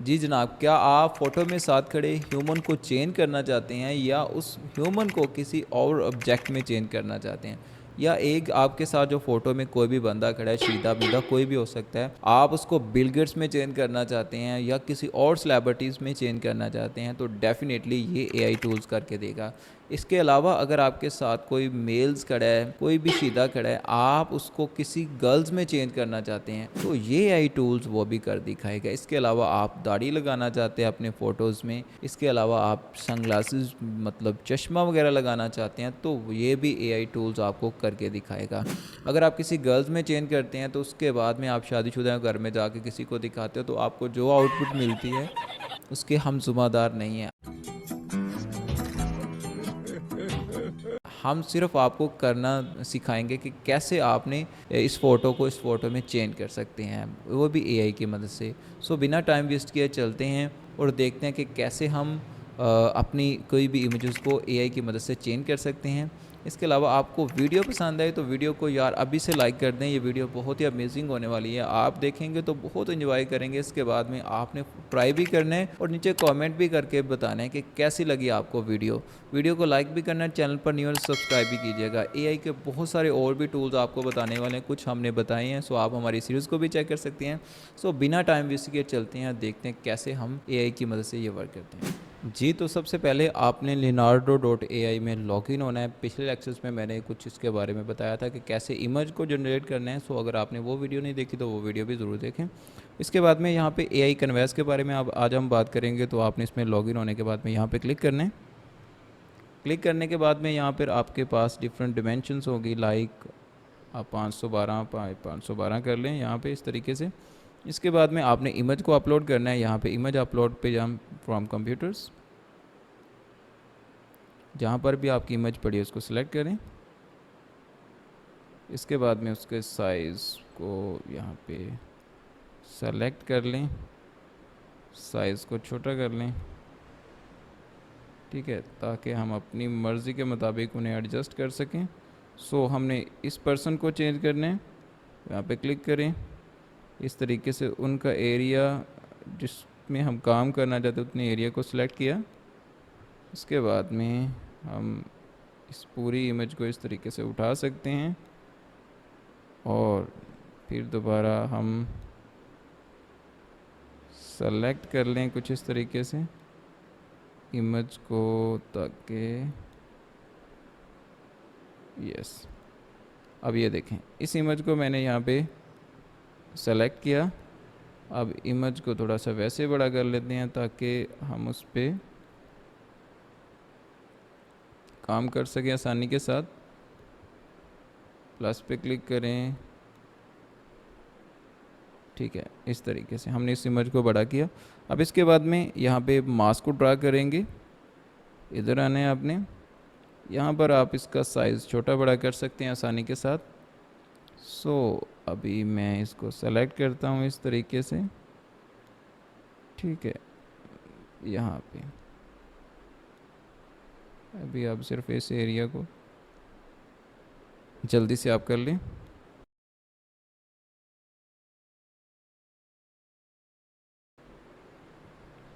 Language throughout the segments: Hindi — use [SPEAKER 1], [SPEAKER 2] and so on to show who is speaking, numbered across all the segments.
[SPEAKER 1] जी जनाब, क्या आप फ़ोटो में साथ खड़े ह्यूमन को चेंज करना चाहते हैं या उस ह्यूमन को किसी और ऑब्जेक्ट में चेंज करना चाहते हैं? या एक आपके साथ जो फ़ोटो में कोई भी बंदा खड़ा है, शीदा-मीदा कोई भी हो सकता है, आप उसको बिल गेट्स में चेंज करना चाहते हैं या किसी और सेलिब्रिटीज़ में चेंज करना चाहते हैं, तो डेफ़िनेटली ये एआई टूल्स करके देगा। इसके अलावा अगर आपके साथ कोई मेल्स खड़ा है, कोई भी शीदा खड़ा है, आप उसको किसी गर्ल्स में चेंज करना चाहते हैं, तो ये एआई टूल्स वो भी कर दिखाएगा। इसके अलावा आप दाढ़ी लगाना चाहते हैं अपने फ़ोटोज़ में, इसके अलावा आप सनग्लासेस मतलब चश्मा वगैरह लगाना चाहते हैं, तो ये भी एआई टूल्स आपको करके दिखाएगा। अगर आप किसी गर्ल्स में चेंज करते हैं, तो उसके बाद में आप शादीशुदा घर में जाके किसी को दिखाते हो, तो आपको जो आउटपुट मिलती है, उसके हम ज़िम्मेदार नहीं हैं। हम सिर्फ आपको करना सिखाएंगे कि कैसे आपने इस फ़ोटो को इस फ़ोटो में चेंज कर सकते हैं, वो भी एआई की मदद से। सो बिना टाइम वेस्ट किए चलते हैं और देखते हैं कि कैसे हम अपनी कोई भी इमेजेस को एआई की मदद से चेंज कर सकते हैं। इसके अलावा आपको वीडियो पसंद आए तो वीडियो को यार अभी से लाइक कर दें, ये वीडियो बहुत ही अमेजिंग होने वाली है, आप देखेंगे तो बहुत एंजॉय करेंगे। इसके बाद में आपने ट्राई भी करना है और नीचे कमेंट भी करके बताना है कि कैसी लगी आपको वीडियो को लाइक भी करना है, चैनल पर न्यू और सब्सक्राइब भी कीजिएगा। एआई के बहुत सारे और भी टूल्स आपको बताने वाले हैं, कुछ हमने बताए हैं, सो आप हमारी सीरीज़ को भी चेक कर सकते हैं। सो बिना टाइम वेस्ट किए चलते हैं, देखते हैं कैसे हम एआई की मदद से ये वर्क करते हैं। जी, तो सबसे पहले आपने leonardo.ai में लॉगिन होना है। पिछले लेक्चर्स में मैंने कुछ इसके बारे में बताया था कि कैसे इमेज को जनरेट करना है। सो अगर आपने वो वीडियो नहीं देखी तो वो वीडियो भी ज़रूर देखें। इसके बाद में यहाँ पे एआई कन्वर्स के बारे में अब आज हम बात करेंगे। तो आपने इसमें लॉगिन होने के बाद में यहाँ पे क्लिक करना है। क्लिक करने के बाद में यहाँ पर आपके पास डिफरेंट डिमेंशंस होगी, लाइक आप 512 कर लें यहाँ पे इस तरीके से। इसके बाद में आपने इमेज को अपलोड करना है। यहाँ पे इमेज अपलोड पे हम फ्रॉम कंप्यूटर्स, जहाँ पर भी आपकी इमेज पड़ी है उसको सिलेक्ट करें। इसके बाद में उसके साइज़ को यहाँ पे सेलेक्ट कर लें, साइज़ को छोटा कर लें, ठीक है, ताकि हम अपनी मर्ज़ी के मुताबिक उन्हें एडजस्ट कर सकें। सो हमने इस पर्सन को चेंज करना है, यहाँ पे क्लिक करें। इस तरीके से उनका एरिया जिसमें हम काम करना चाहते हैं उतने एरिया को सिलेक्ट किया। इसके बाद में हम इस पूरी इमेज को इस तरीके से उठा सकते हैं और फिर दोबारा हम सेलेक्ट कर लें कुछ इस तरीके से इमेज को, ताकि यस, अब ये देखें इस इमेज को मैंने यहाँ पे सेलेक्ट किया। अब इमेज को थोड़ा सा वैसे बड़ा कर लेते हैं ताकि हम उस पर काम कर सकें आसानी के साथ। प्लस पे क्लिक करें, ठीक है, इस तरीके से हमने इस इमेज को बड़ा किया। अब इसके बाद में यहाँ पे मास्क को ड्रा करेंगे। इधर आना है आपने, यहाँ पर आप इसका साइज़ छोटा बड़ा कर सकते हैं आसानी के साथ। सो अभी मैं इसको सेलेक्ट करता हूँ इस तरीके से, ठीक है। यहाँ पे अभी आप सिर्फ इस एरिया को जल्दी से आप कर लें।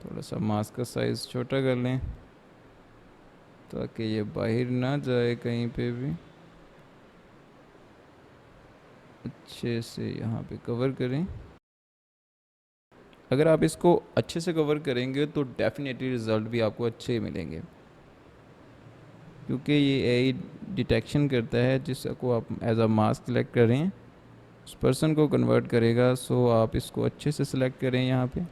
[SPEAKER 1] थोड़ा सा मास्क का साइज़ छोटा कर लें ताकि ये बाहर ना जाए कहीं पे भी। अच्छे से यहाँ पे कवर करें। अगर आप इसको अच्छे से कवर करेंगे तो डेफिनेटली रिज़ल्ट भी आपको अच्छे मिलेंगे, क्योंकि ये एआई डिटेक्शन करता है जिसको आप एज अ मास्क सेलेक्ट करें, उस पर्सन को कन्वर्ट करेगा। सो आप इसको अच्छे से सिलेक्ट करें यहाँ पे,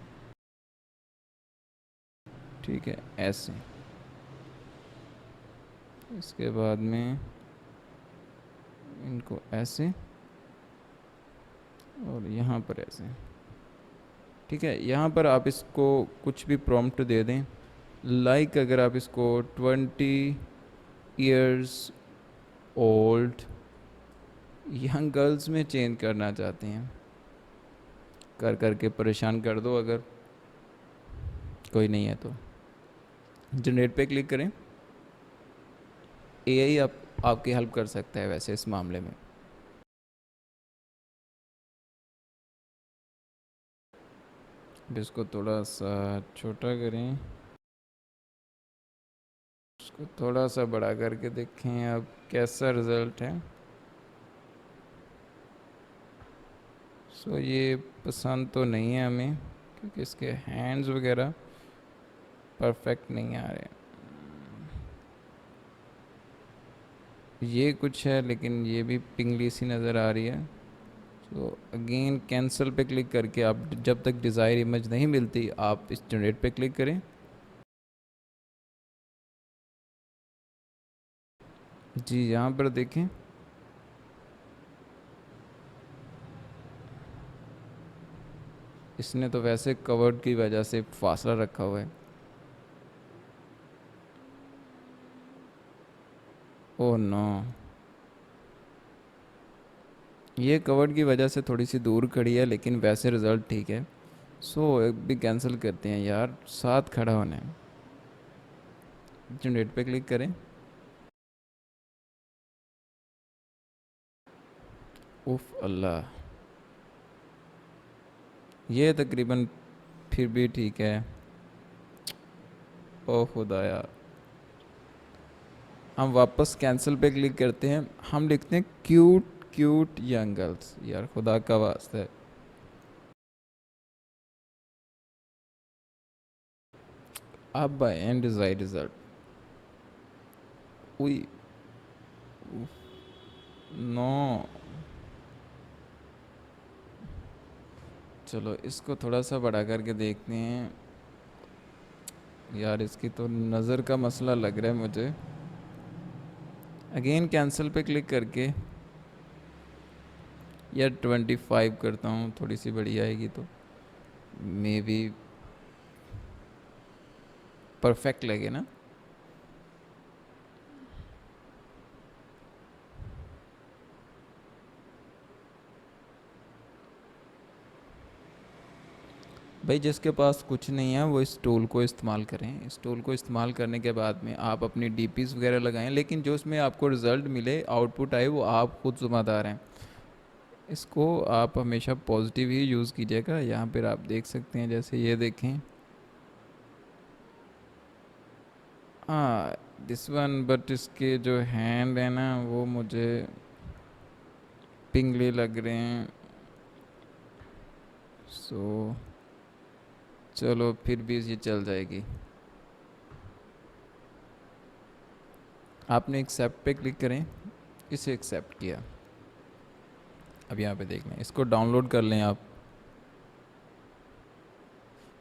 [SPEAKER 1] ठीक है, ऐसे। इसके बाद में इनको ऐसे और यहाँ पर ऐसे, ठीक है। यहाँ पर आप इसको कुछ भी प्रॉम्प्ट दे दें, लाइक अगर आप इसको 20 ईयर्स ओल्ड यंग गर्ल्स में चेंज करना चाहते हैं, कर करके परेशान कर दो। अगर कोई नहीं है तो जनरेट पे क्लिक करें। एआई आपकी हेल्प कर सकता है वैसे इस मामले में। अब इसको थोड़ा सा छोटा करें, इसको थोड़ा सा बड़ा करके देखें अब कैसा रिज़ल्ट है। सो ये पसंद तो नहीं है हमें, क्योंकि इसके हैंड्स वगैरह परफेक्ट नहीं आ रहे। ये कुछ है लेकिन ये भी पिंगली सी नज़र आ रही है। तो अगेन कैंसिल पे क्लिक करके आप जब तक डिज़ायर इमेज नहीं मिलती आप इस जनरेट पे क्लिक करें। जी यहाँ पर देखें, इसने तो वैसे कवर्ड की वजह से फासला रखा हुआ है। ओह नो, ये कवर्ड की वजह से थोड़ी सी दूर खड़ी है लेकिन वैसे रिज़ल्ट ठीक है। सो एक भी कैंसिल करते हैं यार, साथ खड़ा होना है। जनरेट पे क्लिक करें। उफ अल्लाह, ये तकरीबन फिर भी ठीक है। ओह खुदाया, हम वापस कैंसिल पे क्लिक करते हैं, हम लिखते हैं क्यूट क्यूट यंग गर्ल्स। यार खुदा का वास्ता है, अब बाय एंड डिजायर रिजल्ट। उई, नो, चलो इसको थोड़ा सा बड़ा करके देखते हैं। यार इसकी तो नज़र का मसला लग रहा है मुझे। अगेन कैंसिल पे क्लिक करके यार 25 करता हूँ, थोड़ी सी बड़ी आएगी तो मे बी परफेक्ट लगे ना। भाई जिसके पास कुछ नहीं है वो इस टूल को इस्तेमाल करें। इस टूल को इस्तेमाल करने के बाद में आप अपनी डीपीज़ वगैरह लगाएं, लेकिन जो उसमें आपको रिज़ल्ट मिले, आउटपुट आए, वो आप खुद ज़िम्मेदार हैं। इसको आप हमेशा पॉजिटिव ही यूज़ कीजिएगा। यहाँ पर आप देख सकते हैं, जैसे ये देखें, हाँ दिस वन, बट इसके जो हैंड है ना वो मुझे पिंगले लग रहे हैं। सो चलो फिर भी ये चल जाएगी। आपने एक्सेप्ट पे क्लिक करें, इसे एक्सेप्ट किया। अब यहाँ पे देख लें, इसको डाउनलोड कर लें आप।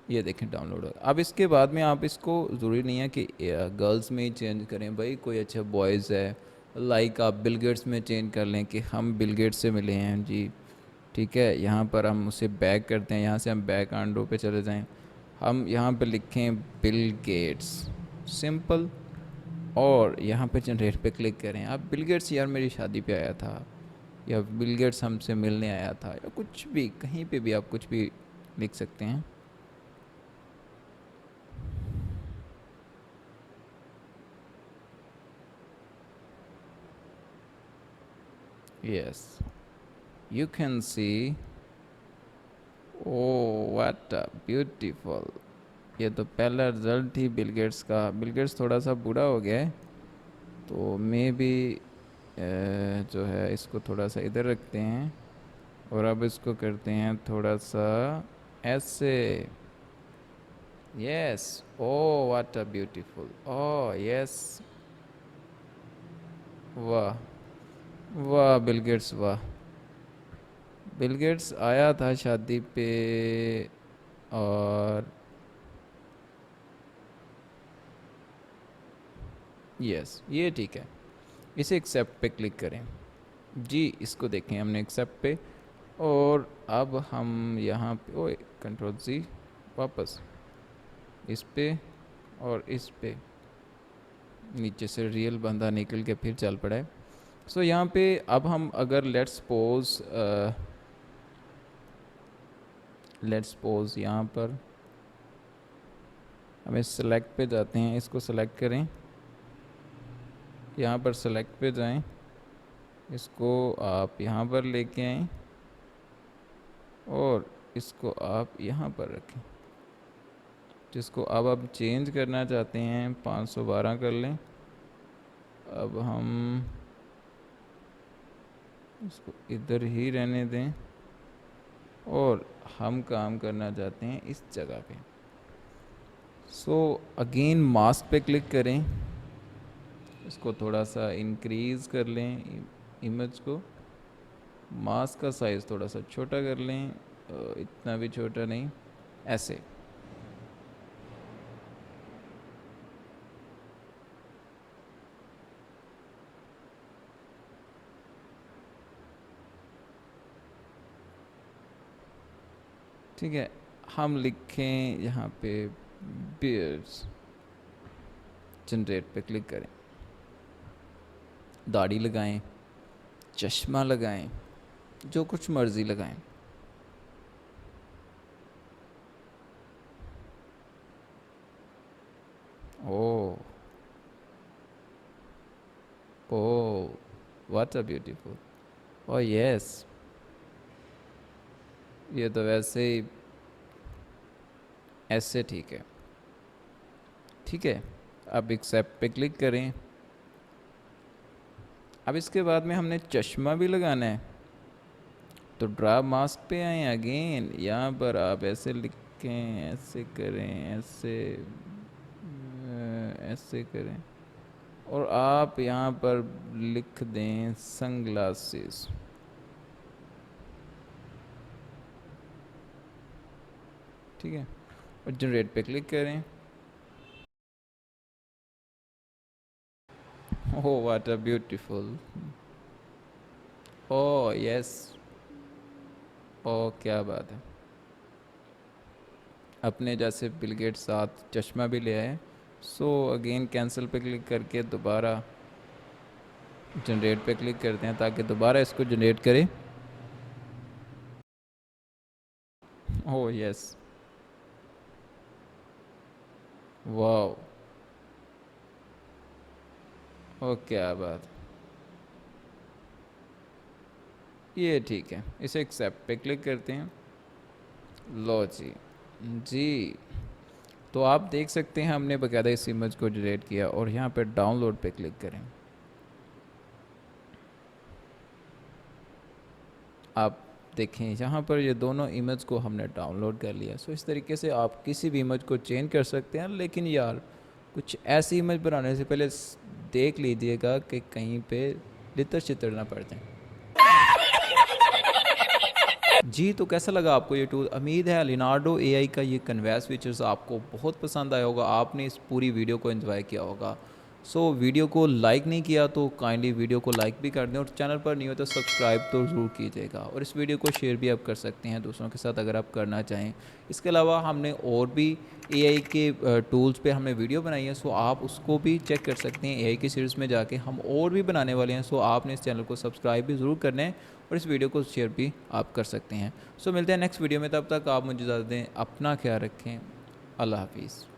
[SPEAKER 1] ये देखें डाउनलोड। अब इसके बाद में आप इसको ज़रूरी नहीं है कि गर्ल्स में ही चेंज करें। भाई कोई अच्छा बॉयज़ है, लाइक आप बिल गेट्स में चेंज कर लें कि हम बिल गेट्स से मिले हैं जी, ठीक है। यहाँ पर हम उसे बैक करते हैं, यहाँ से हम बैक आंडो पे चले जाएं, हम यहाँ पे लिखें बिल गेट्स, सिंपल, और यहाँ पे जनरेट पे क्लिक करें। आप बिल गेट्स यार मेरी शादी पे आया था, या बिल गेट्स हमसे मिलने आया था, या कुछ भी, कहीं पे भी आप कुछ भी लिख सकते हैं। Yes, you can see, oh what beautiful. ये तो पहला रिजल्ट ही बिल गेट्स का। बिल गेट्स थोड़ा सा बूढ़ा हो गया है, तो मे भी जो है इसको थोड़ा सा इधर रखते हैं, और अब इसको करते हैं थोड़ा सा ऐसे। Yes, oh what a beautiful, O yes, वाह वाह बिल गेट्स, वाह। बिल गेट्स आया था शादी पे, और यस ये ठीक है। इसे एक्सेप्ट पे क्लिक करें। जी इसको देखें हमने एक्सेप्ट पे, और अब हम यहाँ पे, ओ कंट्रोल सी, वापस इस पे और इस पे, नीचे से रियल बंदा निकल के फिर चल पड़ा है। सो यहाँ पे अब हम अगर लेट्स सपोज यहाँ पर हमें सेलेक्ट पे जाते हैं, इसको सेलेक्ट करें, यहाँ पर सेलेक्ट पे जाएं, इसको आप यहाँ पर लेके आएँ, और इसको आप यहाँ पर रखें। जिसको अब हम चेंज करना चाहते हैं 512 कर लें। अब हम इसको इधर ही रहने दें और हम काम करना चाहते हैं इस जगह पे। सो अगेन मास्क पे क्लिक करें, इसको थोड़ा सा इंक्रीज़ कर लें इमेज को, मास्क का साइज़ थोड़ा सा छोटा कर लें, इतना भी छोटा नहीं, ऐसे। ठीक है, हम लिखें यहाँ पे बियर्ड्स, जनरेट पे क्लिक करें, दाढ़ी लगाएं, चश्मा लगाएं, जो कुछ मर्ज़ी लगाएं। Oh oh, what a beautiful, oh yes, ये तो वैसे ही ऐसे ठीक है। ठीक है, अब एक्सेप्ट पे क्लिक करें। अब इसके बाद में हमने चश्मा भी लगाना है, तो ड्रा मास्क पे आए, अगेन यहाँ पर आप ऐसे लिखें, ऐसे करें, ऐसे करें, और आप यहाँ पर लिख दें सनग्लासेस। ठीक है, और जनरेट पे क्लिक करें। Oh what a beautiful, oh yes, oh क्या बात है। अपने जैसे बिल गेट साथ चश्मा भी ले आए। सो अगेन कैंसिल पे क्लिक करके दोबारा जनरेट पे क्लिक करते हैं ताकि दोबारा इसको जनरेट करे। ओह यस, वाह, ओह क्या बात, ये ठीक है, इसे एक्सेप्ट पे क्लिक करते हैं। लो जी जी, तो आप देख सकते हैं हमने बकायदा इस इमेज को जनरेट किया, और यहाँ पे डाउनलोड पे क्लिक करें। आप देखें यहाँ पर ये दोनों इमेज को हमने डाउनलोड कर लिया। सो इस तरीके से आप किसी भी इमेज को चेंज कर सकते हैं, लेकिन यार कुछ ऐसी इमेज बनाने से पहले देख लीजिएगा कि कहीं पे लितर चितर ना पड़ जाए। जी, तो कैसा लगा आपको ये टूल? उम्मीद है लिनार्डो एआई का ये कन्वेंस फीचर्स आपको बहुत पसंद आया होगा, आपने इस पूरी वीडियो को एंजॉय किया होगा। सो वीडियो को लाइक नहीं किया तो काइंडली वीडियो को लाइक भी कर दें, और चैनल पर नहीं हो तो सब्सक्राइब तो ज़रूर कीजिएगा, और इस वीडियो को शेयर भी आप कर सकते हैं दूसरों के साथ अगर आप करना चाहें। इसके अलावा हमने और भी एआई के टूल्स पे हमने वीडियो बनाई है, सो आप उसको भी चेक कर सकते हैं एआई की सीरीज़ में जाके, हम और भी बनाने वाले हैं। सो आपने इस चैनल को सब्सक्राइब भी ज़रूर करना है, और इस वीडियो को शेयर भी आप कर सकते हैं। सो मिलते हैं नेक्स्ट वीडियो में, तब तक आप मुझे इजाज़त दें, अपना ख्याल रखें, अल्लाह हाफिज़।